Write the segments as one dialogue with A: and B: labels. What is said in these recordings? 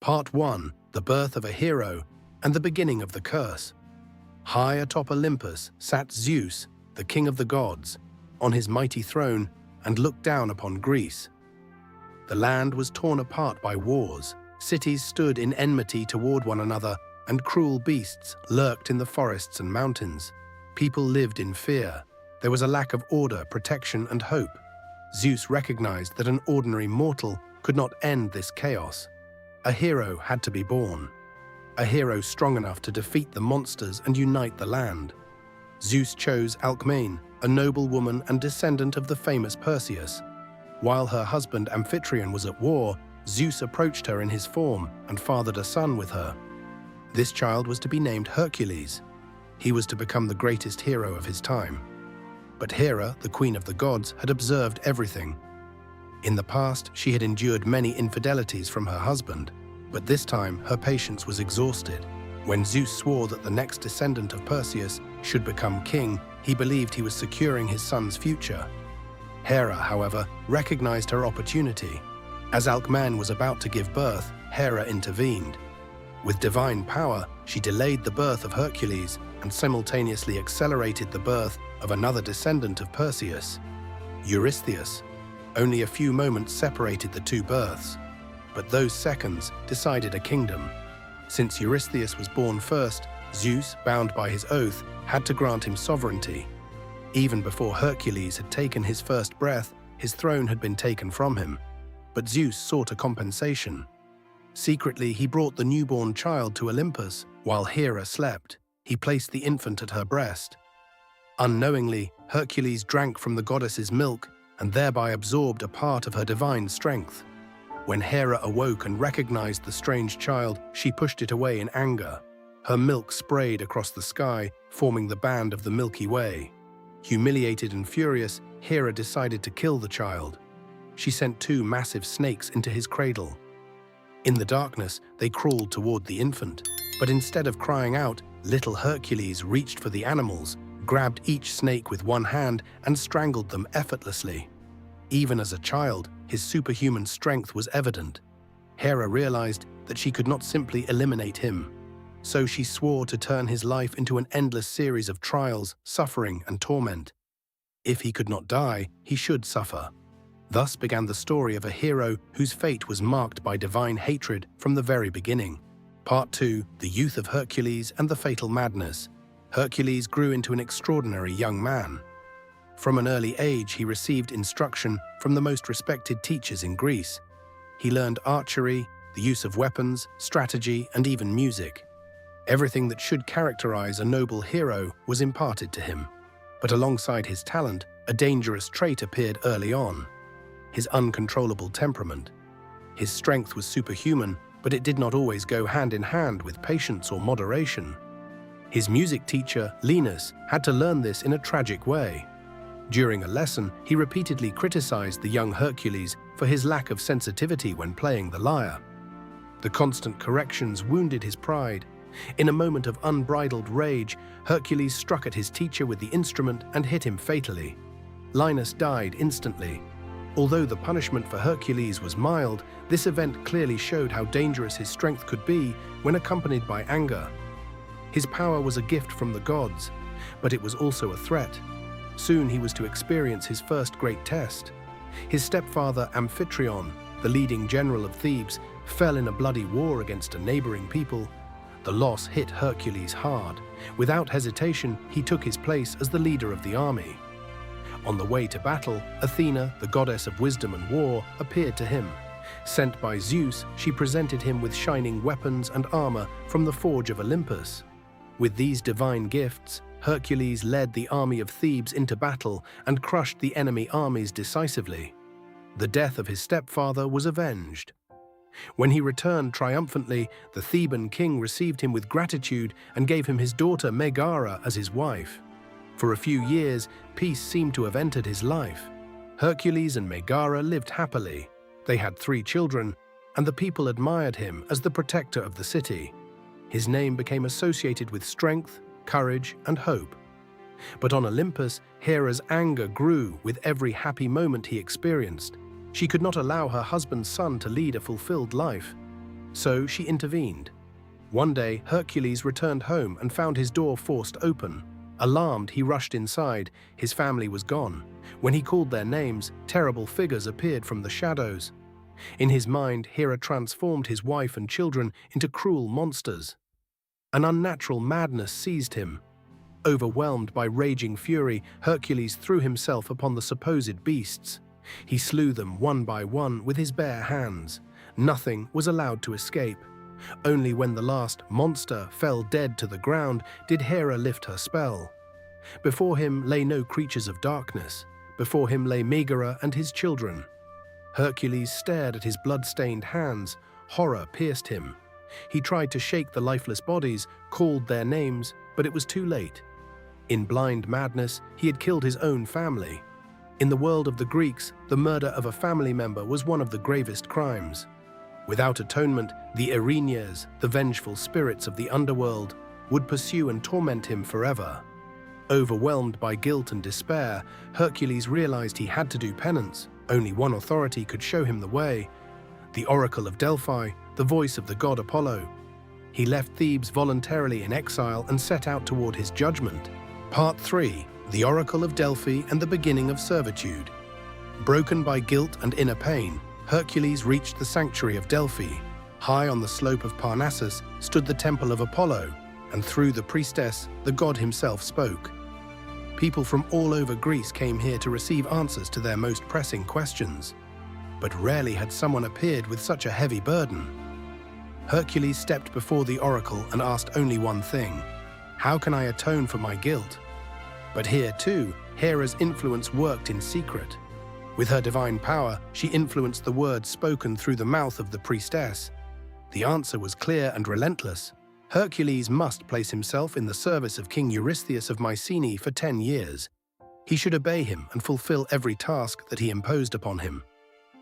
A: Part 1. The Birth of a Hero and the Beginning of the Curse. High atop Olympus sat Zeus, the king of the gods, on his mighty throne and looked down upon Greece. The land was torn apart by wars, cities stood in enmity toward one another, and cruel beasts lurked in the forests and mountains. People lived in fear. There was a lack of order, protection, and hope. Zeus recognized that an ordinary mortal could not end this chaos. A hero had to be born. A hero strong enough to defeat the monsters and unite the land. Zeus chose Alcmene, a noble woman and descendant of the famous Perseus. While her husband Amphitryon was at war, Zeus approached her in his form and fathered a son with her. This child was to be named Hercules. He was to become the greatest hero of his time. But Hera, the queen of the gods, had observed everything. In the past, she had endured many infidelities from her husband, but this time her patience was exhausted. When Zeus swore that the next descendant of Perseus should become king, he believed he was securing his son's future. Hera, however, recognized her opportunity. As Alcmene was about to give birth, Hera intervened. With divine power, she delayed the birth of Hercules and simultaneously accelerated the birth of another descendant of Perseus, Eurystheus. Only a few moments separated the two births, but those seconds decided a kingdom. Since Eurystheus was born first, Zeus, bound by his oath, had to grant him sovereignty. Even before Hercules had taken his first breath, his throne had been taken from him. But Zeus sought a compensation. Secretly, he brought the newborn child to Olympus. While Hera slept, he placed the infant at her breast. Unknowingly, Hercules drank from the goddess's milk and thereby absorbed a part of her divine strength. When Hera awoke and recognized the strange child, she pushed it away in anger. Her milk sprayed across the sky, forming the band of the Milky Way. Humiliated and furious, Hera decided to kill the child. She sent two massive snakes into his cradle. In the darkness, they crawled toward the infant, but instead of crying out, little Hercules reached for the animals, grabbed each snake with one hand, and strangled them effortlessly. Even as a child, his superhuman strength was evident. Hera realized that she could not simply eliminate him. So she swore to turn his life into an endless series of trials, suffering, and torment. If he could not die, he should suffer. Thus began the story of a hero whose fate was marked by divine hatred from the very beginning. Part 2. The Youth of Hercules and the Fatal Madness. Hercules grew into an extraordinary young man. From an early age, he received instruction from the most respected teachers in Greece. He learned archery, the use of weapons, strategy, and even music. Everything that should characterize a noble hero was imparted to him. But alongside his talent, a dangerous trait appeared early on: his uncontrollable temperament. His strength was superhuman, but it did not always go hand in hand with patience or moderation. His music teacher, Linus, had to learn this in a tragic way. During a lesson, he repeatedly criticized the young Hercules for his lack of sensitivity when playing the lyre. The constant corrections wounded his pride. In a moment of unbridled rage, Hercules struck at his teacher with the instrument and hit him fatally. Linus died instantly. Although the punishment for Hercules was mild, this event clearly showed how dangerous his strength could be when accompanied by anger. His power was a gift from the gods, but it was also a threat. Soon he was to experience his first great test. His stepfather Amphitryon, the leading general of Thebes, fell in a bloody war against a neighboring people. The loss hit Hercules hard. Without hesitation, he took his place as the leader of the army. On the way to battle, Athena, the goddess of wisdom and war, appeared to him. Sent by Zeus, she presented him with shining weapons and armor from the forge of Olympus. With these divine gifts, Hercules led the army of Thebes into battle and crushed the enemy armies decisively. The death of his stepfather was avenged. When he returned triumphantly, the Theban king received him with gratitude and gave him his daughter Megara as his wife. For a few years, peace seemed to have entered his life. Hercules and Megara lived happily. They had 3 children, and the people admired him as the protector of the city. His name became associated with strength, courage, and hope. But on Olympus, Hera's anger grew with every happy moment he experienced. She could not allow her husband's son to lead a fulfilled life. So she intervened. One day, Hercules returned home and found his door forced open. Alarmed, he rushed inside. His family was gone. When he called their names, terrible figures appeared from the shadows. In his mind, Hera transformed his wife and children into cruel monsters. An unnatural madness seized him. Overwhelmed by raging fury, Hercules threw himself upon the supposed beasts. He slew them one by one with his bare hands. Nothing was allowed to escape. Only when the last monster fell dead to the ground did Hera lift her spell. Before him lay no creatures of darkness. Before him lay Megara and his children. Hercules stared at his blood-stained hands. Horror pierced him. He tried to shake the lifeless bodies, called their names, but it was too late. In blind madness, he had killed his own family. In the world of the Greeks, the murder of a family member was one of the gravest crimes. Without atonement, the Ceryneians, the vengeful spirits of the underworld, would pursue and torment him forever. Overwhelmed by guilt and despair, Hercules realized he had to do penance. Only one authority could show him the way: the Oracle of Delphi, the voice of the god Apollo. He left Thebes voluntarily in exile and set out toward his judgment. Part 3: The Oracle of Delphi and the Beginning of Servitude. Broken by guilt and inner pain, Hercules reached the sanctuary of Delphi. High on the slope of Parnassus stood the temple of Apollo, and through the priestess, the god himself spoke. People from all over Greece came here to receive answers to their most pressing questions. But rarely had someone appeared with such a heavy burden. Hercules stepped before the oracle and asked only one thing: how can I atone for my guilt? But here, too, Hera's influence worked in secret. With her divine power, she influenced the words spoken through the mouth of the priestess. The answer was clear and relentless. Hercules must place himself in the service of King Eurystheus of Mycenae for 10 years. He should obey him and fulfill every task that he imposed upon him.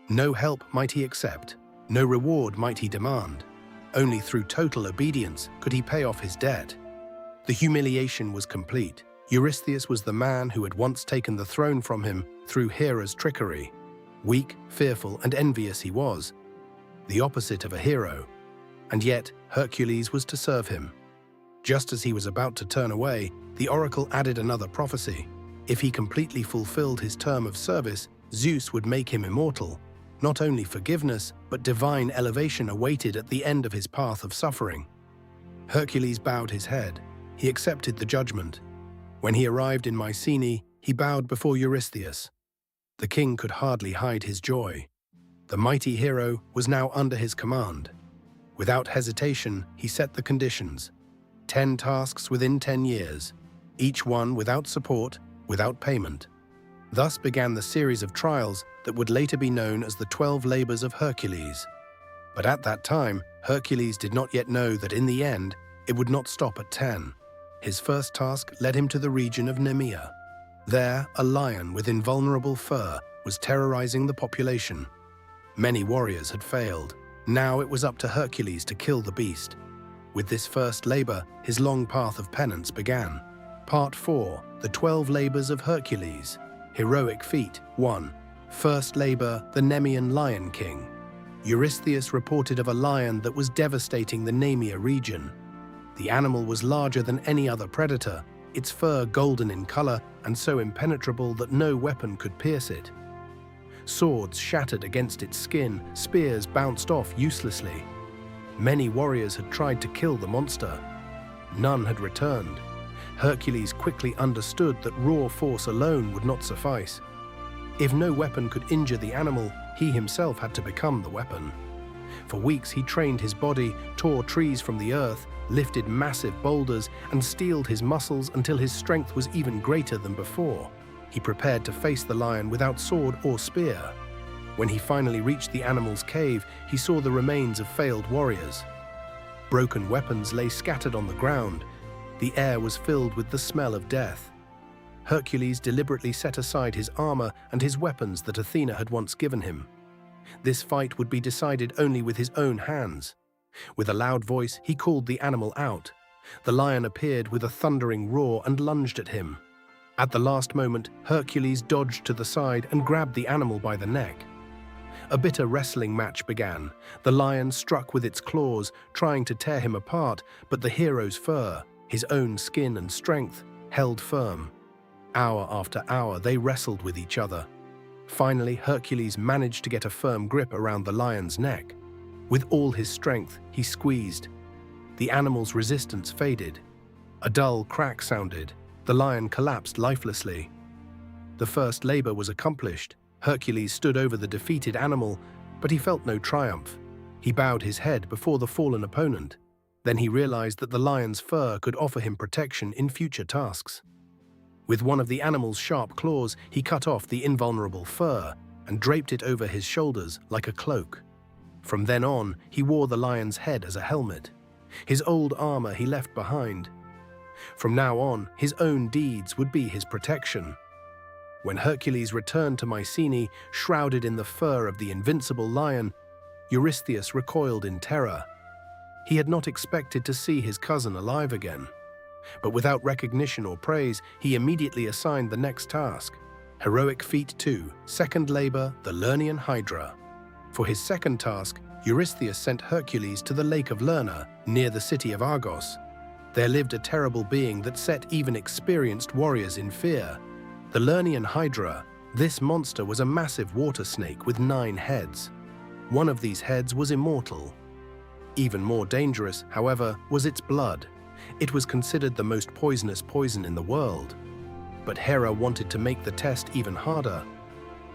A: No help might he accept, no reward might he demand. Only through total obedience could he pay off his debt. The humiliation was complete. Eurystheus was the man who had once taken the throne from him through Hera's trickery. Weak, fearful, and envious he was, the opposite of a hero. And yet, Hercules was to serve him. Just as he was about to turn away, the oracle added another prophecy. If he completely fulfilled his term of service, Zeus would make him immortal. Not only forgiveness, but divine elevation awaited at the end of his path of suffering. Hercules bowed his head. He accepted the judgment. When he arrived in Mycenae, he bowed before Eurystheus. The king could hardly hide his joy. The mighty hero was now under his command. Without hesitation, he set the conditions. 10 tasks within 10 years, each one without support, without payment. Thus began the series of trials that would later be known as the 12 Labours of Hercules. But at that time, Hercules did not yet know that in the end, it would not stop at 10. His first task led him to the region of Nemea. There, a lion with invulnerable fur was terrorizing the population. Many warriors had failed. Now it was up to Hercules to kill the beast. With this first labor, his long path of penance began. Part 4: The 12 Labours of Hercules. Heroic Feat 1. First labor, the Nemean Lion King. Eurystheus reported of a lion that was devastating the Nemea region. The animal was larger than any other predator, its fur golden in color and so impenetrable that no weapon could pierce it. Swords shattered against its skin, spears bounced off uselessly. Many warriors had tried to kill the monster. None had returned. Hercules quickly understood that raw force alone would not suffice. If no weapon could injure the animal, he himself had to become the weapon. For weeks he trained his body, tore trees from the earth, lifted massive boulders, and steeled his muscles until his strength was even greater than before. He prepared to face the lion without sword or spear. When he finally reached the animal's cave, he saw the remains of failed warriors. Broken weapons lay scattered on the ground. The air was filled with the smell of death. Hercules deliberately set aside his armor and his weapons that Athena had once given him. This fight would be decided only with his own hands. With a loud voice, he called the animal out. The lion appeared with a thundering roar and lunged at him. At the last moment, Hercules dodged to the side and grabbed the animal by the neck. A bitter wrestling match began. The lion struck with its claws, trying to tear him apart, but the hero's fur, his own skin and strength, held firm. Hour after hour, they wrestled with each other. Finally, Hercules managed to get a firm grip around the lion's neck. With all his strength, he squeezed. The animal's resistance faded. A dull crack sounded. The lion collapsed lifelessly. The first labor was accomplished. Hercules stood over the defeated animal, but he felt no triumph. He bowed his head before the fallen opponent. Then he realized that the lion's fur could offer him protection in future tasks. With one of the animal's sharp claws, he cut off the invulnerable fur and draped it over his shoulders like a cloak. From then on, he wore the lion's head as a helmet. His old armor he left behind. From now on, his own deeds would be his protection. When Hercules returned to Mycenae, shrouded in the fur of the invincible lion, Eurystheus recoiled in terror. He had not expected to see his cousin alive again. But without recognition or praise, he immediately assigned the next task. Heroic Feat 2, Second Labor, the Lernaean Hydra. For his second task, Eurystheus sent Hercules to the lake of Lerna, near the city of Argos. There lived a terrible being that set even experienced warriors in fear. The Lernaean Hydra. This monster was a massive water snake with 9 heads. One of these heads was immortal. Even more dangerous, however, was its blood. It was considered the most poisonous poison in the world. But Hera wanted to make the test even harder.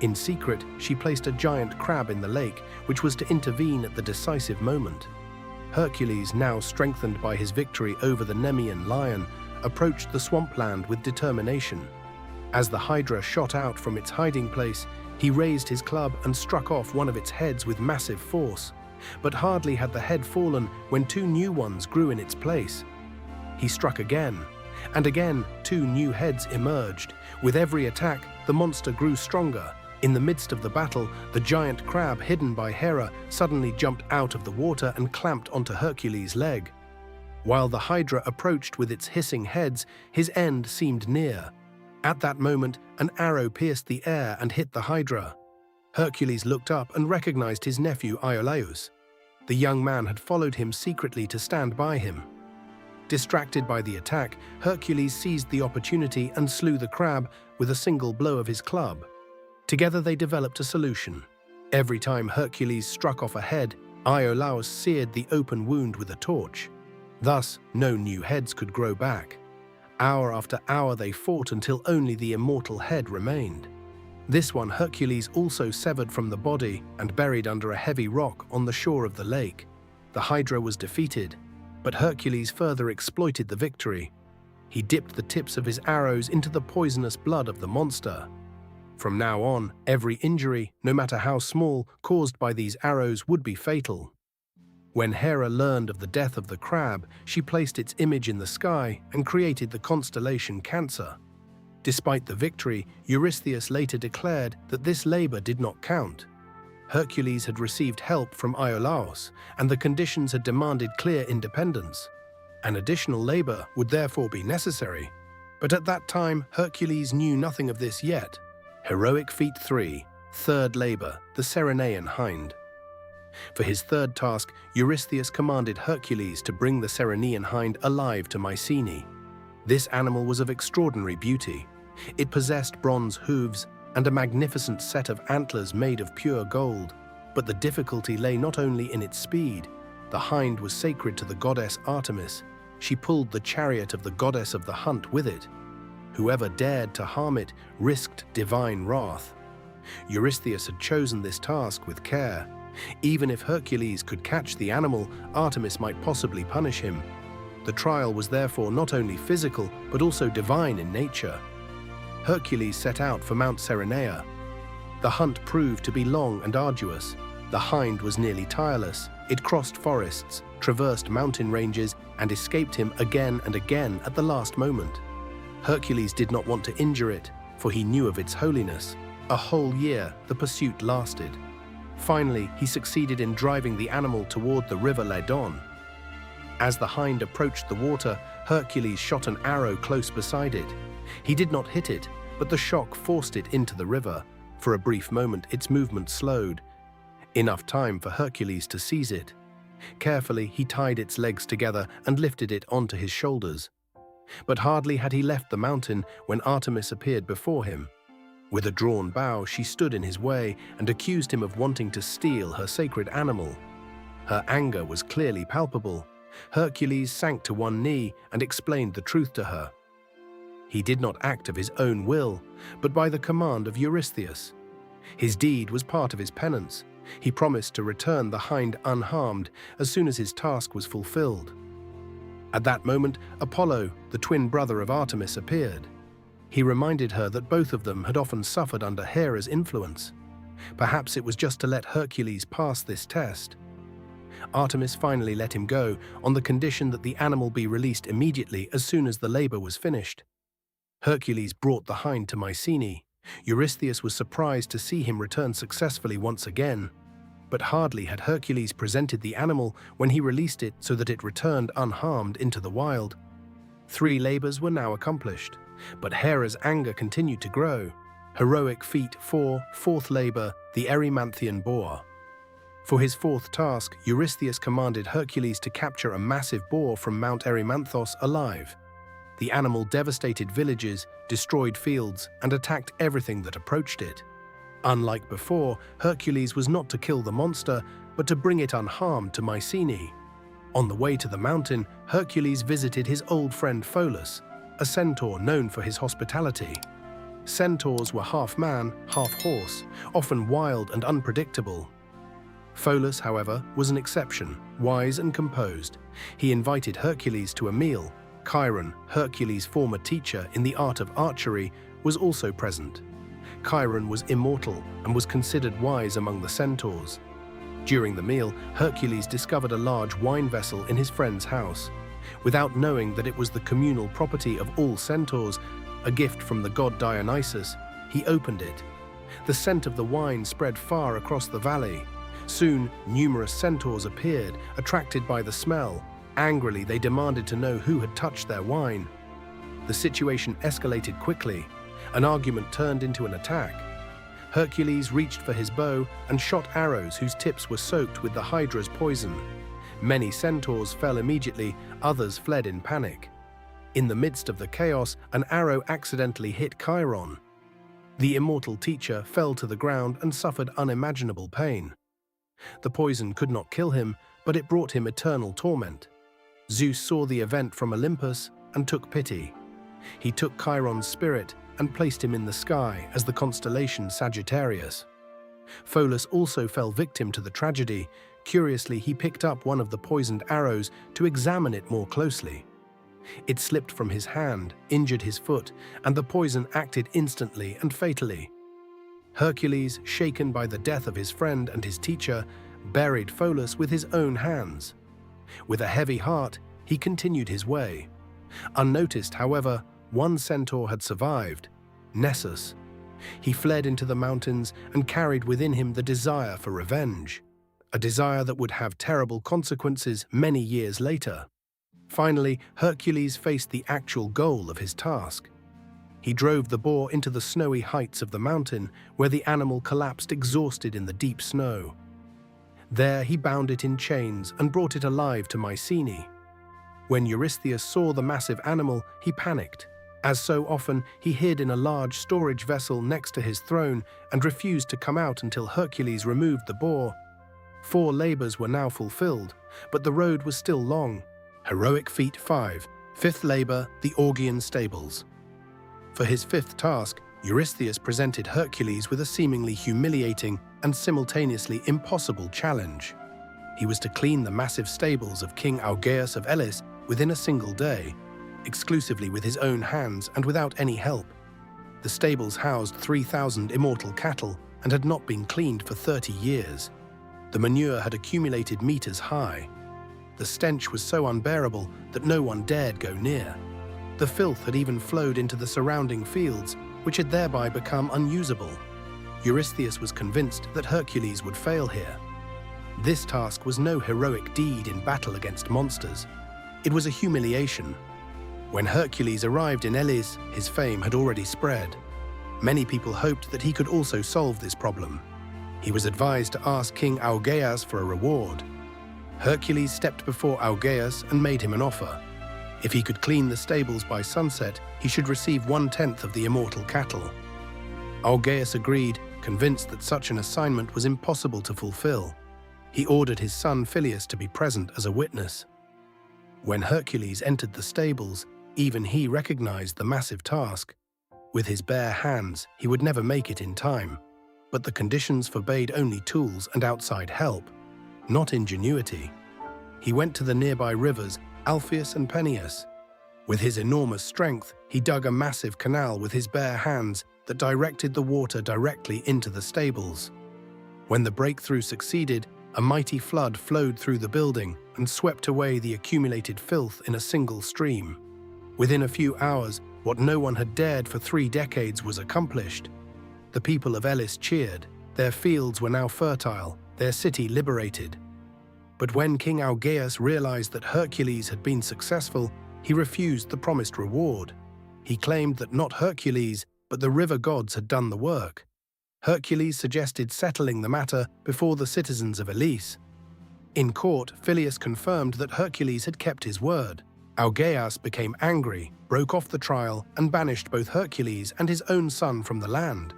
A: In secret, she placed a giant crab in the lake, which was to intervene at the decisive moment. Hercules, now strengthened by his victory over the Nemean Lion, approached the swampland with determination. As the Hydra shot out from its hiding place, he raised his club and struck off one of its heads with massive force. But hardly had the head fallen when 2 new ones grew in its place. He struck again, and again 2 new heads emerged. With every attack, the monster grew stronger. In the midst of the battle, the giant crab hidden by Hera suddenly jumped out of the water and clamped onto Hercules' leg. While the Hydra approached with its hissing heads, his end seemed near. At that moment, an arrow pierced the air and hit the Hydra. Hercules looked up and recognized his nephew Iolaus. The young man had followed him secretly to stand by him. Distracted by the attack, Hercules seized the opportunity and slew the crab with a single blow of his club. Together they developed a solution. Every time Hercules struck off a head, Iolaus seared the open wound with a torch. Thus, no new heads could grow back. Hour after hour they fought until only the immortal head remained. This one Hercules also severed from the body and buried under a heavy rock on the shore of the lake. The Hydra was defeated, but Hercules further exploited the victory. He dipped the tips of his arrows into the poisonous blood of the monster. From now on, every injury, no matter how small, caused by these arrows would be fatal. When Hera learned of the death of the crab, she placed its image in the sky and created the constellation Cancer. Despite the victory, Eurystheus later declared that this labor did not count. Hercules had received help from Iolaus, and the conditions had demanded clear independence. An additional labor would therefore be necessary. But at that time, Hercules knew nothing of this yet. Heroic Feat 3, Third Labor, the Ceryneian Hind. For his third task, Eurystheus commanded Hercules to bring the Ceryneian Hind alive to Mycenae. This animal was of extraordinary beauty. It possessed bronze hooves and a magnificent set of antlers made of pure gold. But the difficulty lay not only in its speed. The hind was sacred to the goddess Artemis. She pulled the chariot of the goddess of the hunt with it. Whoever dared to harm it risked divine wrath. Eurystheus had chosen this task with care. Even if Hercules could catch the animal, Artemis might possibly punish him. The trial was therefore not only physical, but also divine in nature. Hercules set out for Mount Cerynea. The hunt proved to be long and arduous. The hind was nearly tireless. It crossed forests, traversed mountain ranges, and escaped him again and again at the last moment. Hercules did not want to injure it, for he knew of its holiness. A whole year the pursuit lasted. Finally, he succeeded in driving the animal toward the river Ledon. As the hind approached the water, Hercules shot an arrow close beside it. He did not hit it, but the shock forced it into the river. For a brief moment, its movement slowed. enough time for Hercules to seize it. Carefully, he tied its legs together and lifted it onto his shoulders. But hardly had he left the mountain when Artemis appeared before him. With a drawn bow, she stood in his way and accused him of wanting to steal her sacred animal. Her anger was clearly palpable. Hercules sank to one knee and explained the truth to her. He did not act of his own will, but by the command of Eurystheus. His deed was part of his penance. He promised to return the hind unharmed as soon as his task was fulfilled. At that moment, Apollo, the twin brother of Artemis, appeared. He reminded her that both of them had often suffered under Hera's influence. Perhaps it was just to let Hercules pass this test. Artemis finally let him go on the condition that the animal be released immediately as soon as the labor was finished. Hercules brought the hind to Mycenae. Eurystheus was surprised to see him return successfully once again. But hardly had Hercules presented the animal when he released it so that it returned unharmed into the wild. 3 labors were now accomplished, but Hera's anger continued to grow. Heroic feat 4, 4th labor, the Erymanthian boar. For his 4th task, Eurystheus commanded Hercules to capture a massive boar from Mount Erymanthos alive. The animal devastated villages, destroyed fields, and attacked everything that approached it. Unlike before, Hercules was not to kill the monster, but to bring it unharmed to Mycenae. On the way to the mountain, Hercules visited his old friend Pholus, a centaur known for his hospitality. Centaurs were half man, half horse, often wild and unpredictable. Pholus, however, was an exception, wise and composed. He invited Hercules to a meal. Chiron, Hercules' former teacher in the art of archery, was also present. Chiron was immortal and was considered wise among the centaurs. During the meal, Hercules discovered a large wine vessel in his friend's house. Without knowing that it was the communal property of all centaurs, a gift from the god Dionysus, he opened it. The scent of the wine spread far across the valley. Soon, numerous centaurs appeared, attracted by the smell. Angrily, they demanded to know who had touched their wine. The situation escalated quickly. An argument turned into an attack. Hercules reached for his bow and shot arrows whose tips were soaked with the Hydra's poison. Many centaurs fell immediately, others fled in panic. In the midst of the chaos, an arrow accidentally hit Chiron. The immortal teacher fell to the ground and suffered unimaginable pain. The poison could not kill him, but it brought him eternal torment. Zeus saw the event from Olympus and took pity. He took Chiron's spirit and placed him in the sky as the constellation Sagittarius. Pholus also fell victim to the tragedy. Curiously, he picked up one of the poisoned arrows to examine it more closely. It slipped from his hand, injured his foot, and the poison acted instantly and fatally. Hercules, shaken by the death of his friend and his teacher, buried Pholus with his own hands. With a heavy heart, he continued his way. Unnoticed, however, one centaur had survived, Nessus. He fled into the mountains and carried within him the desire for revenge, a desire that would have terrible consequences many years later. Finally, Hercules faced the actual goal of his task. He drove the boar into the snowy heights of the mountain, where the animal collapsed exhausted in the deep snow. There he bound it in chains and brought it alive to Mycenae. When Eurystheus saw the massive animal, he panicked. As so often, he hid in a large storage vessel next to his throne and refused to come out until Hercules removed the boar. 4 labors were now fulfilled, but the road was still long. Heroic feat 5, 5th labor, the Augean stables. For his 5th task, Eurystheus presented Hercules with a seemingly humiliating and simultaneously impossible challenge. He was to clean the massive stables of King Augeas of Elis within a single day, exclusively with his own hands and without any help. The stables housed 3,000 immortal cattle and had not been cleaned for 30 years. The manure had accumulated meters high. The stench was so unbearable that no one dared go near. The filth had even flowed into the surrounding fields, which had thereby become unusable. Eurystheus was convinced that Hercules would fail here. This task was no heroic deed in battle against monsters. It was a humiliation. When Hercules arrived in Elis, his fame had already spread. Many people hoped that he could also solve this problem. He was advised to ask King Augeas for a reward. Hercules stepped before Augeas and made him an offer. If he could clean the stables by sunset, he should receive 1/10 of the immortal cattle. Augeas agreed, convinced that such an assignment was impossible to fulfill. He ordered his son Phyleus to be present as a witness. When Hercules entered the stables, even he recognized the massive task. With his bare hands, he would never make it in time, but the conditions forbade only tools and outside help, not ingenuity. He went to the nearby rivers, Alpheus and Peneus. With his enormous strength, he dug a massive canal with his bare hands that directed the water directly into the stables. When the breakthrough succeeded, a mighty flood flowed through the building and swept away the accumulated filth in a single stream. Within a few hours, what no one had dared for 3 decades was accomplished. The people of Elis cheered. Their fields were now fertile, their city liberated. But when King Augeas realized that Hercules had been successful, he refused the promised reward. He claimed that not Hercules, but the river gods had done the work. Hercules suggested settling the matter before the citizens of Elis. In court, Phyleus confirmed that Hercules had kept his word. Augeas became angry, broke off the trial, and banished both Hercules and his own son from the land.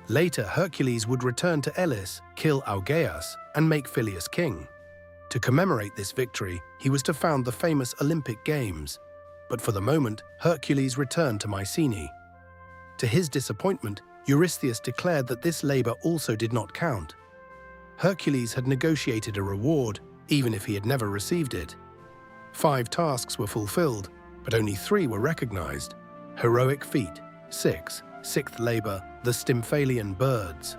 A: Later, Hercules would return to Elis, kill Augeas, and make Phyleus king. To commemorate this victory, he was to found the famous Olympic Games. But for the moment, Hercules returned to Mycenae. To his disappointment, Eurystheus declared that this labor also did not count. Hercules had negotiated a reward, even if he had never received it. 5 tasks were fulfilled, but only 3 were recognized. Heroic feat, 6. Sixth labor, the Stymphalian birds.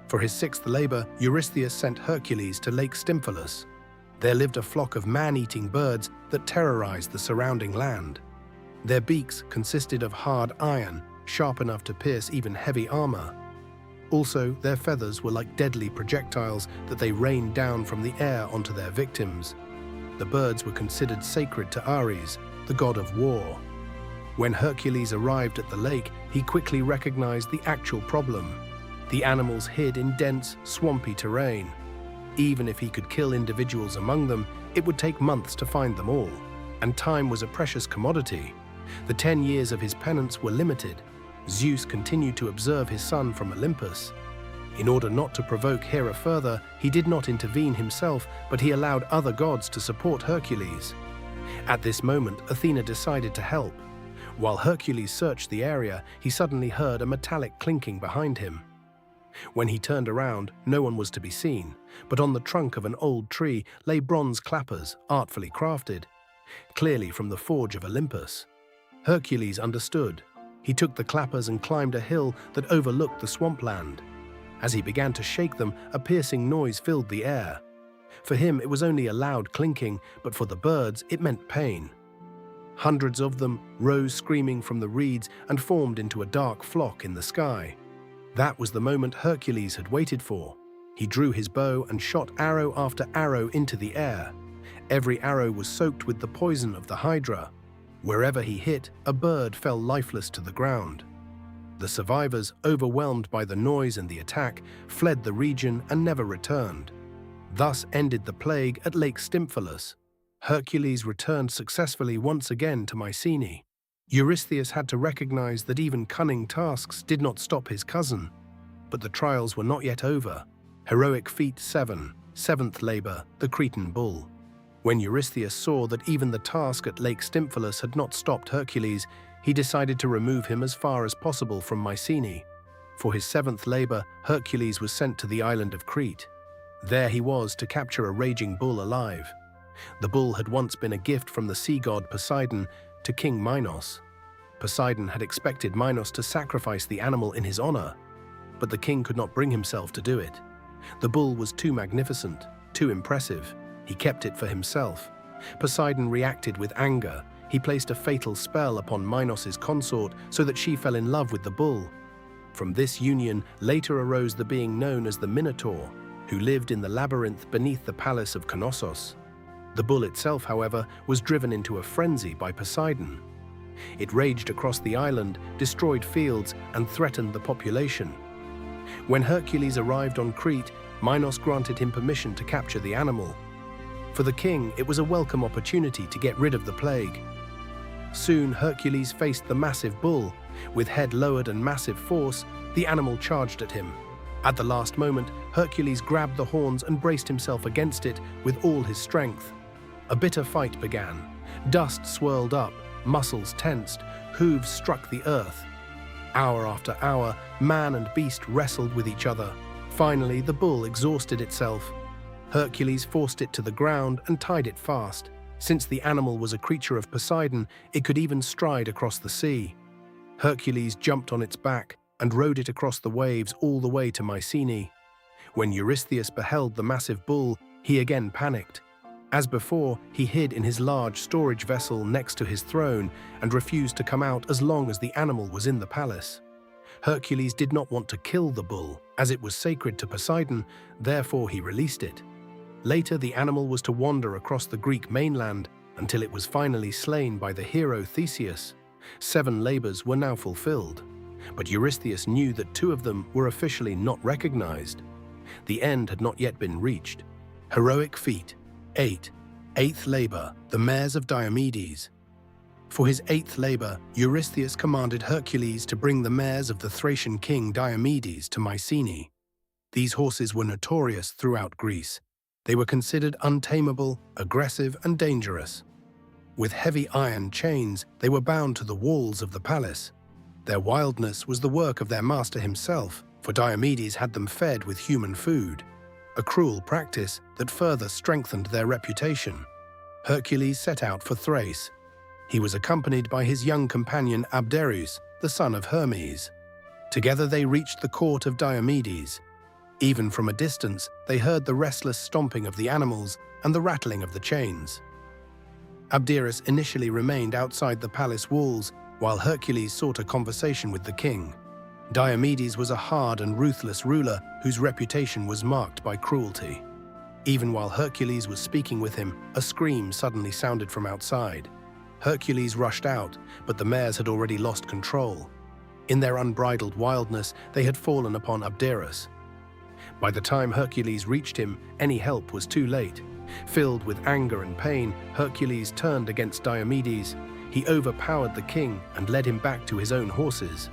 A: For his 6th labor, Eurystheus sent Hercules to Lake Stymphalus. There lived a flock of man-eating birds that terrorized the surrounding land. Their beaks consisted of hard iron, sharp enough to pierce even heavy armor. Also, their feathers were like deadly projectiles that they rained down from the air onto their victims. The birds were considered sacred to Ares, the god of war. When Hercules arrived at the lake, he quickly recognized the actual problem. The animals hid in dense, swampy terrain. Even if he could kill individuals among them, it would take months to find them all, and time was a precious commodity. The 10 years of his penance were limited. Zeus continued to observe his son from Olympus. In order not to provoke Hera further, he did not intervene himself, but he allowed other gods to support Hercules. At this moment, Athena decided to help. While Hercules searched the area, he suddenly heard a metallic clinking behind him. When he turned around, no one was to be seen, but on the trunk of an old tree lay bronze clappers, artfully crafted, clearly from the forge of Olympus. Hercules understood. He took the clappers and climbed a hill that overlooked the swampland. As he began to shake them, a piercing noise filled the air. For him, it was only a loud clinking, but for the birds, it meant pain. Hundreds of them rose screaming from the reeds and formed into a dark flock in the sky. That was the moment Hercules had waited for. He drew his bow and shot arrow after arrow into the air. Every arrow was soaked with the poison of the Hydra. Wherever he hit, a bird fell lifeless to the ground. The survivors, overwhelmed by the noise and the attack, fled the region and never returned. Thus ended the plague at Lake Stymphalus. Hercules returned successfully once again to Mycenae. Eurystheus had to recognize that even cunning tasks did not stop his cousin. But the trials were not yet over. Heroic feat 7, 7th labor, the Cretan bull. When Eurystheus saw that even the task at Lake Stymphalus had not stopped Hercules, he decided to remove him as far as possible from Mycenae. For his 7th labor, Hercules was sent to the island of Crete. There he was to capture a raging bull alive. The bull had once been a gift from the sea god Poseidon to King Minos. Poseidon had expected Minos to sacrifice the animal in his honor, but the king could not bring himself to do it. The bull was too magnificent, too impressive. He kept it for himself. Poseidon reacted with anger. He placed a fatal spell upon Minos' consort so that she fell in love with the bull. From this union later arose the being known as the Minotaur, who lived in the labyrinth beneath the palace of Knossos. The bull itself, however, was driven into a frenzy by Poseidon. It raged across the island, destroyed fields, and threatened the population. When Hercules arrived on Crete, Minos granted him permission to capture the animal. For the king, it was a welcome opportunity to get rid of the plague. Soon, Hercules faced the massive bull. With head lowered and massive force, the animal charged at him. At the last moment, Hercules grabbed the horns and braced himself against it with all his strength. A bitter fight began. Dust swirled up, muscles tensed, hooves struck the earth. Hour after hour, man and beast wrestled with each other. Finally, the bull exhausted itself. Hercules forced it to the ground and tied it fast. Since the animal was a creature of Poseidon, it could even stride across the sea. Hercules jumped on its back and rode it across the waves all the way to Mycenae. When Eurystheus beheld the massive bull, he again panicked. As before, he hid in his large storage vessel next to his throne and refused to come out as long as the animal was in the palace. Hercules did not want to kill the bull, as it was sacred to Poseidon, therefore he released it. Later, the animal was to wander across the Greek mainland until it was finally slain by the hero Theseus. 7 labors were now fulfilled, but Eurystheus knew that 2 of them were officially not recognized. The end had not yet been reached. Heroic feat 8. 8th labor, the mares of Diomedes. For his 8th labor, Eurystheus commanded Hercules to bring the mares of the Thracian king Diomedes to Mycenae. These horses were notorious throughout Greece. They were considered untamable, aggressive, and dangerous. With heavy iron chains, they were bound to the walls of the palace. Their wildness was the work of their master himself, for Diomedes had them fed with human food, a cruel practice that further strengthened their reputation. Hercules set out for Thrace. He was accompanied by his young companion Abderus, the son of Hermes. Together they reached the court of Diomedes. Even from a distance, they heard the restless stomping of the animals and the rattling of the chains. Abderus initially remained outside the palace walls, while Hercules sought a conversation with the king. Diomedes was a hard and ruthless ruler whose reputation was marked by cruelty. Even while Hercules was speaking with him, a scream suddenly sounded from outside. Hercules rushed out, but the mares had already lost control. In their unbridled wildness, they had fallen upon Abderus. By the time Hercules reached him, any help was too late. Filled with anger and pain, Hercules turned against Diomedes. He overpowered the king and led him back to his own horses.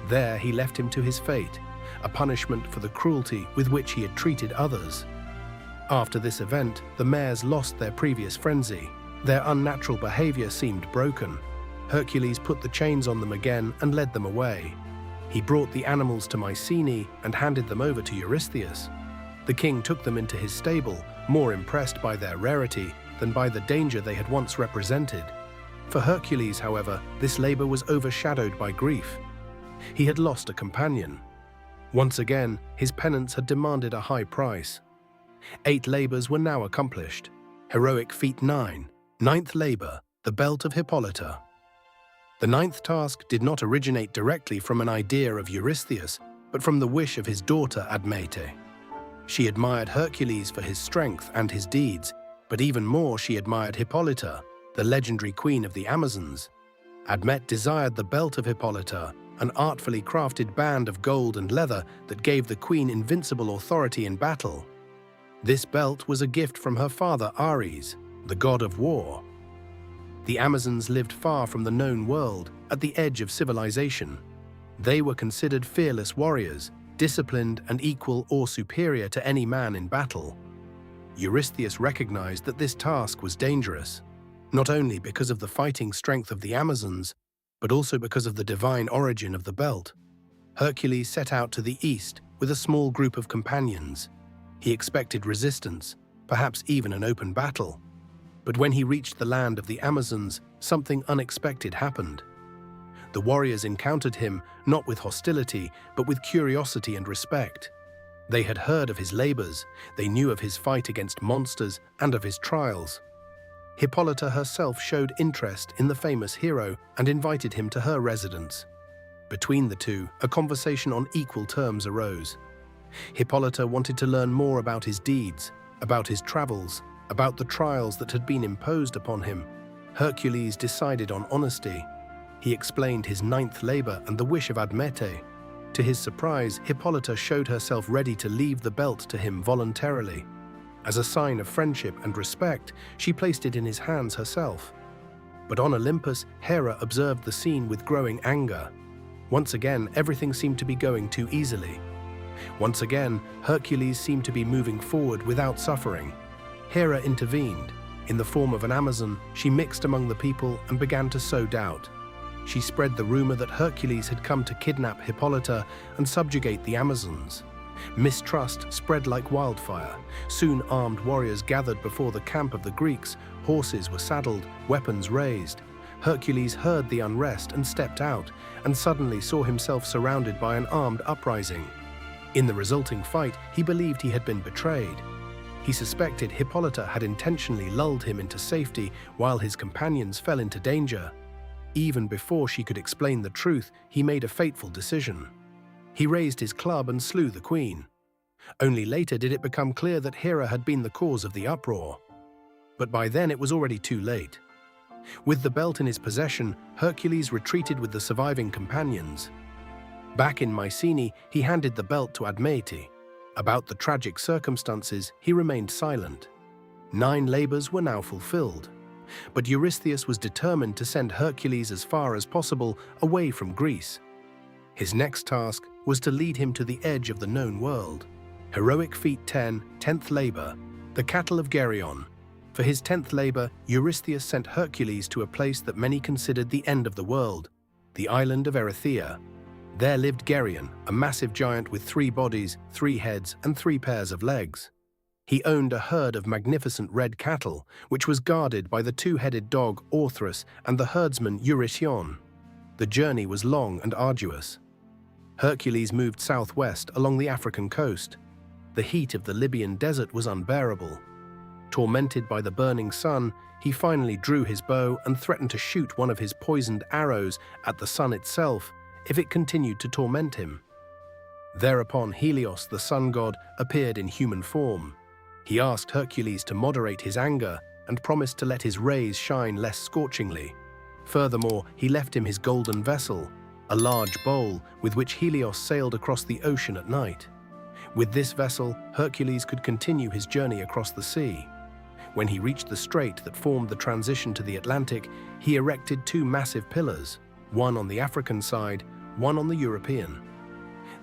A: There he left him to his fate, a punishment for the cruelty with which he had treated others. After this event, the mares lost their previous frenzy. Their unnatural behavior seemed broken. Hercules put the chains on them again and led them away. He brought the animals to Mycenae and handed them over to Eurystheus. The king took them into his stable, more impressed by their rarity than by the danger they had once represented. For Hercules, however, this labor was overshadowed by grief. He had lost a companion. Once again, his penance had demanded a high price. 8 labors were now accomplished. Heroic feat 9, 9th labor, the belt of Hippolyta. The 9th task did not originate directly from an idea of Eurystheus, but from the wish of his daughter Admete. She admired Hercules for his strength and his deeds, but even more she admired Hippolyta, the legendary queen of the Amazons. Admete desired the belt of Hippolyta, an artfully crafted band of gold and leather that gave the queen invincible authority in battle. This belt was a gift from her father Ares, the god of war. The Amazons lived far from the known world, at the edge of civilization. They were considered fearless warriors, disciplined and equal or superior to any man in battle. Eurystheus recognized that this task was dangerous, not only because of the fighting strength of the Amazons, but also because of the divine origin of the belt. Hercules set out to the east with a small group of companions. He expected resistance, perhaps even an open battle. But when he reached the land of the Amazons, something unexpected happened. The warriors encountered him not with hostility, but with curiosity and respect. They had heard of his labors, they knew of his fight against monsters and of his trials. Hippolyta herself showed interest in the famous hero and invited him to her residence. Between the two, a conversation on equal terms arose. Hippolyta wanted to learn more about his deeds, about his travels, about the trials that had been imposed upon him. Hercules decided on honesty. He explained his 9th labor and the wish of Admete. To his surprise, Hippolyta showed herself ready to leave the belt to him voluntarily. As a sign of friendship and respect, she placed it in his hands herself. But on Olympus, Hera observed the scene with growing anger. Once again, everything seemed to be going too easily. Once again, Hercules seemed to be moving forward without suffering. Hera intervened. In the form of an Amazon, she mixed among the people and began to sow doubt. She spread the rumor that Hercules had come to kidnap Hippolyta and subjugate the Amazons. Mistrust spread like wildfire. Soon armed warriors gathered before the camp of the Greeks. Horses were saddled, weapons raised. Hercules heard the unrest and stepped out, and suddenly saw himself surrounded by an armed uprising. In the resulting fight, he believed he had been betrayed. He suspected Hippolyta had intentionally lulled him into safety while his companions fell into danger. Even before she could explain the truth, he made a fateful decision. He raised his club and slew the queen. Only later did it become clear that Hera had been the cause of the uproar. But by then it was already too late. With the belt in his possession, Hercules retreated with the surviving companions. Back in Mycenae, he handed the belt to Admete. About the tragic circumstances, he remained silent. 9 labors were now fulfilled. But Eurystheus was determined to send Hercules as far as possible away from Greece. His next task was to lead him to the edge of the known world. Heroic Feat 10, 10th Labor, the cattle of Geryon. For his 10th labor, Eurystheus sent Hercules to a place that many considered the end of the world, the island of Erythea. There lived Geryon, a massive giant with 3 bodies, 3 heads, and 3 pairs of legs. He owned a herd of magnificent red cattle, which was guarded by the 2-headed dog Orthrus and the herdsman Eurytion. The journey was long and arduous. Hercules moved southwest along the African coast. The heat of the Libyan desert was unbearable. Tormented by the burning sun, he finally drew his bow and threatened to shoot one of his poisoned arrows at the sun itself if it continued to torment him. Thereupon Helios, the sun god, appeared in human form. He asked Hercules to moderate his anger and promised to let his rays shine less scorchingly. Furthermore, he left him his golden vessel, a large bowl with which Helios sailed across the ocean at night. With this vessel, Hercules could continue his journey across the sea. When he reached the strait that formed the transition to the Atlantic, he erected 2 massive pillars, one on the African side, one on the European.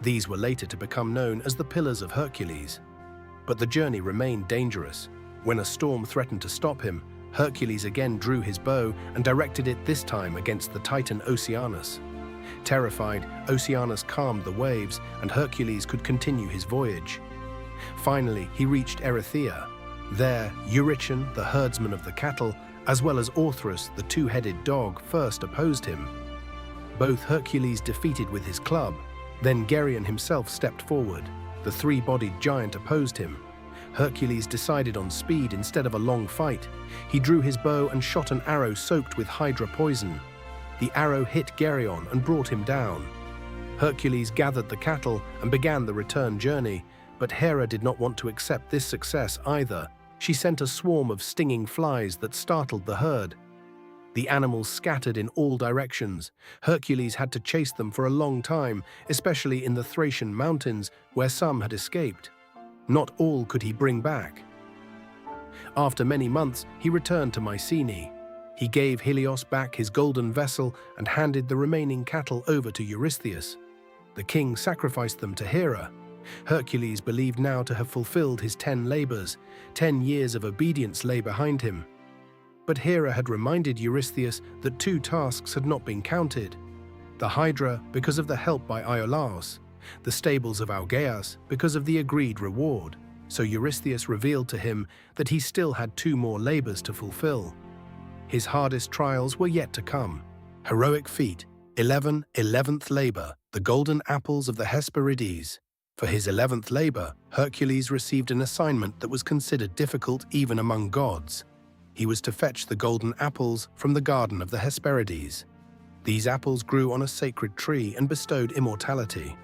A: These were later to become known as the Pillars of Hercules. But the journey remained dangerous. When a storm threatened to stop him, Hercules again drew his bow and directed it this time against the Titan Oceanus. Terrified, Oceanus calmed the waves and Hercules could continue his voyage. Finally, he reached Erythea. There, Eurytion, the herdsman of the cattle, as well as Orthrus, the 2-headed dog, first opposed him. Both Hercules defeated with his club. Then Geryon himself stepped forward. The 3-bodied giant opposed him. Hercules decided on speed instead of a long fight. He drew his bow and shot an arrow soaked with Hydra poison. The arrow hit Geryon and brought him down. Hercules gathered the cattle and began the return journey, but Hera did not want to accept this success either. She sent a swarm of stinging flies that startled the herd. The animals scattered in all directions. Hercules had to chase them for a long time, especially in the Thracian mountains, where some had escaped. Not all could he bring back. After many months, he returned to Mycenae. He gave Helios back his golden vessel and handed the remaining cattle over to Eurystheus. The king sacrificed them to Hera. Hercules believed now to have fulfilled his 10 labors. 10 years of obedience lay behind him. But Hera had reminded Eurystheus that 2 tasks had not been counted. The Hydra because of the help by Iolaus, the stables of Augeas because of the agreed reward. So Eurystheus revealed to him that he still had 2 more labors to fulfill. His hardest trials were yet to come. Heroic Feat 11, 11th labor, the golden apples of the Hesperides. For his 11th labor, Hercules received an assignment that was considered difficult even among gods. He was to fetch the golden apples from the garden of the Hesperides. These apples grew on a sacred tree and bestowed immortality.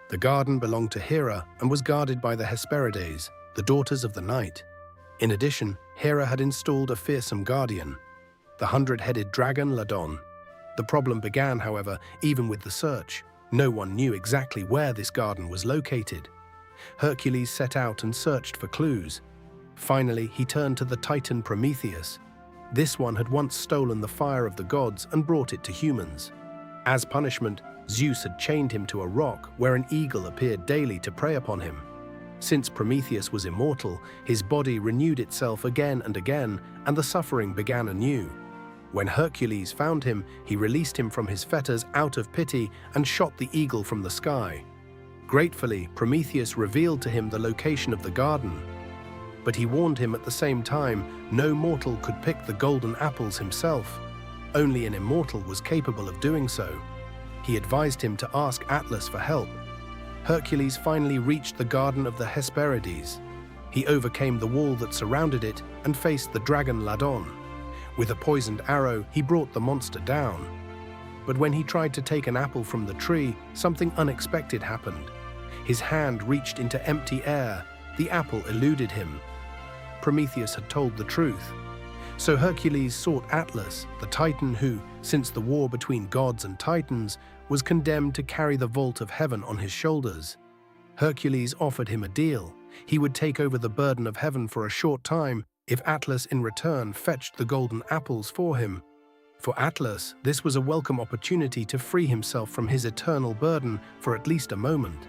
A: The garden belonged to Hera and was guarded by the Hesperides, the daughters of the night. In addition, Hera had installed a fearsome guardian, the 100-headed dragon Ladon. The problem began, however, even with the search. No one knew exactly where this garden was located. Hercules set out and searched for clues. Finally, he turned to the Titan Prometheus. This one had once stolen the fire of the gods and brought it to humans. As punishment, Zeus had chained him to a rock where an eagle appeared daily to prey upon him. Since Prometheus was immortal, his body renewed itself again and again, and the suffering began anew. When Hercules found him, he released him from his fetters out of pity and shot the eagle from the sky. Gratefully, Prometheus revealed to him the location of the garden. But he warned him at the same time no mortal could pick the golden apples himself. Only an immortal was capable of doing so. He advised him to ask Atlas for help. Hercules finally reached the Garden of the Hesperides. He overcame the wall that surrounded it and faced the dragon Ladon. With a poisoned arrow, he brought the monster down. But when he tried to take an apple from the tree, something unexpected happened. His hand reached into empty air. The apple eluded him. Prometheus had told the truth. So Hercules sought Atlas, the Titan who, since the war between gods and Titans, was condemned to carry the vault of heaven on his shoulders. Hercules offered him a deal. He would take over the burden of heaven for a short time if Atlas in return fetched the golden apples for him. For Atlas, this was a welcome opportunity to free himself from his eternal burden for at least a moment.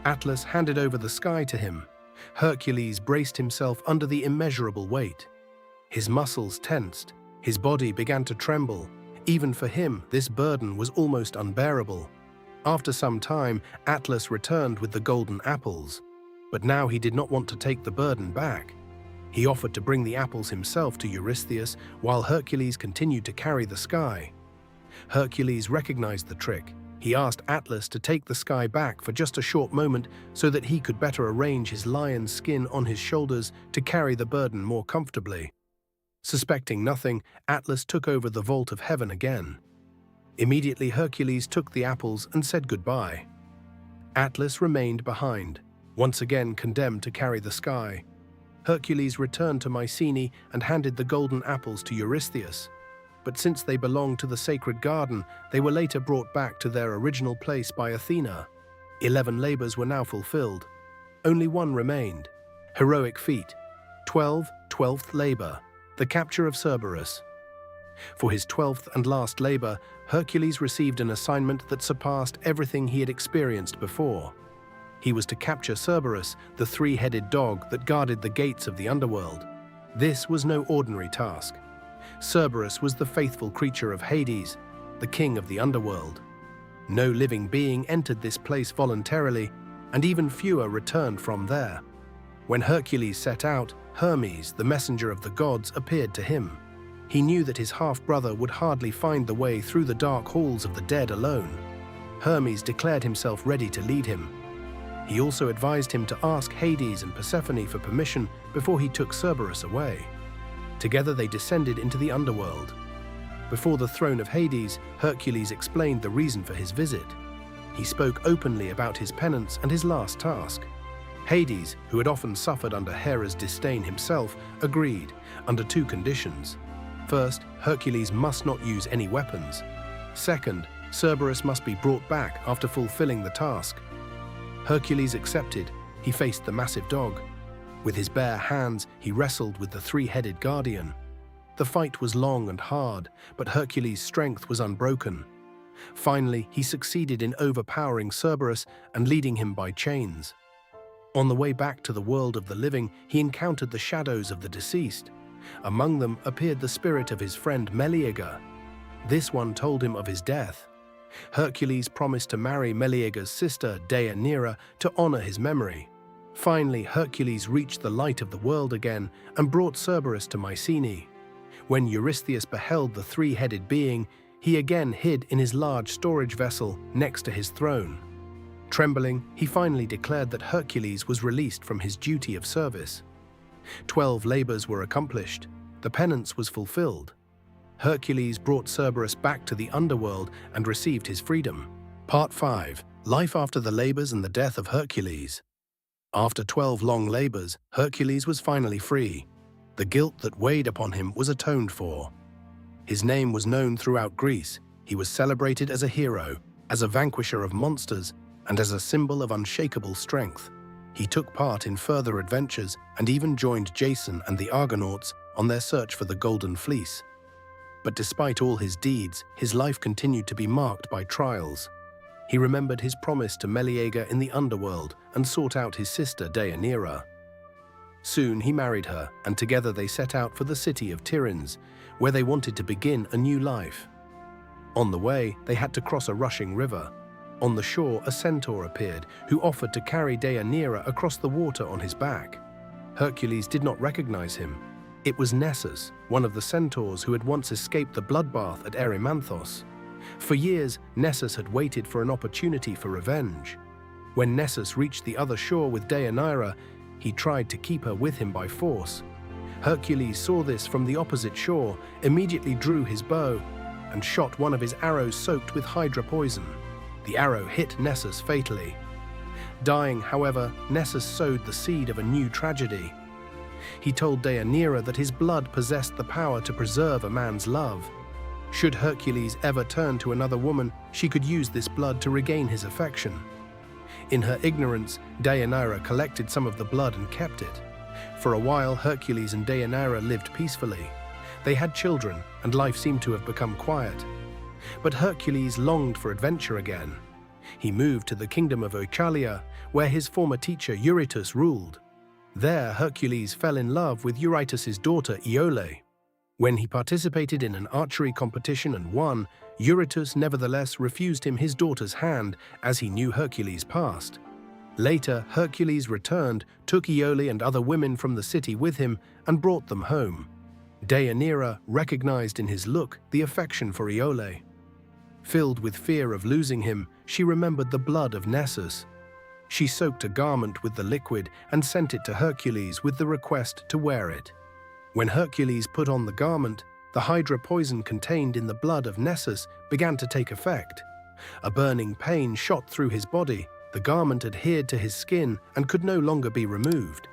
A: Atlas handed over the sky to him. Hercules braced himself under the immeasurable weight. His muscles tensed. His body began to tremble. Even for him, this burden was almost unbearable. After some time, Atlas returned with the golden apples. But now he did not want to take the burden back. He offered to bring the apples himself to Eurystheus while Hercules continued to carry the sky. Hercules recognized the trick. He asked Atlas to take the sky back for just a short moment so that he could better arrange his lion's skin on his shoulders to carry the burden more comfortably. Suspecting nothing, Atlas took over the vault of heaven again. Immediately Hercules took the apples and said goodbye. Atlas remained behind, once again condemned to carry the sky. Hercules returned to Mycenae and handed the golden apples to Eurystheus. But since they belonged to the sacred garden, they were later brought back to their original place by Athena. 11 labors were now fulfilled. Only one remained. Heroic feat. 12th labor. The capture of Cerberus. For his 12th and last labor, Hercules received an assignment that surpassed everything he had experienced before. He was to capture Cerberus, the three-headed dog that guarded the gates of the underworld. This was no ordinary task. Cerberus was the faithful creature of Hades, the king of the underworld. No living being entered this place voluntarily, and even fewer returned from there. When Hercules set out, Hermes, the messenger of the gods, appeared to him. He knew that his half-brother would hardly find the way through the dark halls of the dead alone. Hermes declared himself ready to lead him. He also advised him to ask Hades and Persephone for permission before he took Cerberus away. Together they descended into the underworld. Before the throne of Hades, Hercules explained the reason for his visit. He spoke openly about his penance and his last task. Hades, who had often suffered under Hera's disdain himself, agreed, under two conditions. First, Hercules must not use any weapons. Second, Cerberus must be brought back after fulfilling the task. Hercules accepted. He faced the massive dog. With his bare hands, he wrestled with the three-headed guardian. The fight was long and hard, but Hercules' strength was unbroken. Finally, he succeeded in overpowering Cerberus and leading him by chains. On the way back to the world of the living, he encountered the shadows of the deceased. Among them appeared the spirit of his friend Meleager. This one told him of his death. Hercules promised to marry Meleager's sister, Deianira, to honor his memory. Finally, Hercules reached the light of the world again and brought Cerberus to Mycenae. When Eurystheus beheld the three-headed being, he again hid in his large storage vessel next to his throne. Trembling, he finally declared that Hercules was released from his duty of service. 12 labors were accomplished. The penance was fulfilled. Hercules brought Cerberus back to the underworld and received his freedom. Part 5. Life after the labors and the death of Hercules. After 12 long labors, Hercules was finally free. The guilt that weighed upon him was atoned for. His name was known throughout Greece. He was celebrated as a hero. As a vanquisher of monsters and as a symbol of unshakable strength, he took part in further adventures and even joined Jason and the Argonauts on their search for the Golden Fleece. But despite all his deeds, his life continued to be marked by trials. He remembered his promise to Meleager in the underworld and sought out his sister Deianira. Soon he married her, and together they set out for the city of Tiryns, where they wanted to begin a new life. On the way, they had to cross a rushing river. On the shore, a centaur appeared, who offered to carry Deianira across the water on his back. Hercules did not recognize him. It was Nessus, one of the centaurs who had once escaped the bloodbath at Erymanthos. For years, Nessus had waited for an opportunity for revenge. When Nessus reached the other shore with Deianira, he tried to keep her with him by force. Hercules saw this from the opposite shore, immediately drew his bow, and shot one of his arrows soaked with Hydra poison. The arrow hit Nessus fatally. Dying, however, Nessus sowed the seed of a new tragedy. He told Deianira that his blood possessed the power to preserve a man's love. Should Hercules ever turn to another woman, she could use this blood to regain his affection. In her ignorance, Deianira collected some of the blood and kept it. For a while, Hercules and Deianira lived peacefully. They had children, and life seemed to have become quiet. But Hercules longed for adventure again. He moved to the kingdom of Oechalia, where his former teacher Eurytus ruled. There, Hercules fell in love with Eurytus' daughter Iole. When he participated in an archery competition and won, Eurytus nevertheless refused him his daughter's hand, as he knew Hercules' past. Later, Hercules returned, took Iole and other women from the city with him, and brought them home. Deianira recognized in his look the affection for Iole. Filled with fear of losing him, she remembered the blood of Nessus. She soaked a garment with the liquid and sent it to Hercules with the request to wear it. When Hercules put on the garment, the Hydra poison contained in the blood of Nessus began to take effect. A burning pain shot through his body, the garment adhered to his skin and could no longer be removed.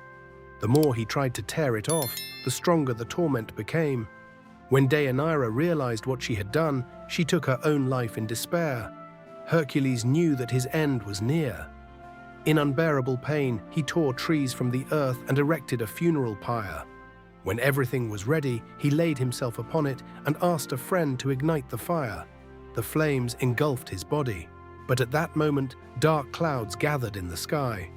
A: The more he tried to tear it off, the stronger the torment became. When Deianira realized what she had done, she took her own life in despair. Hercules knew that his end was near. In unbearable pain, he tore trees from the earth and erected a funeral pyre. When everything was ready, he laid himself upon it and asked a friend to ignite the fire. The flames engulfed his body, but at that moment, dark clouds gathered in the sky.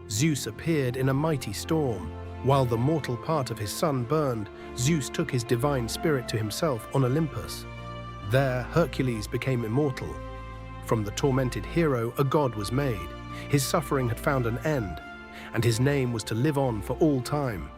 A: Zeus appeared in a mighty storm. While the mortal part of his son burned, Zeus took his divine spirit to himself on Olympus. There, Hercules became immortal. From the tormented hero, a god was made. His suffering had found an end, and his name was to live on for all time.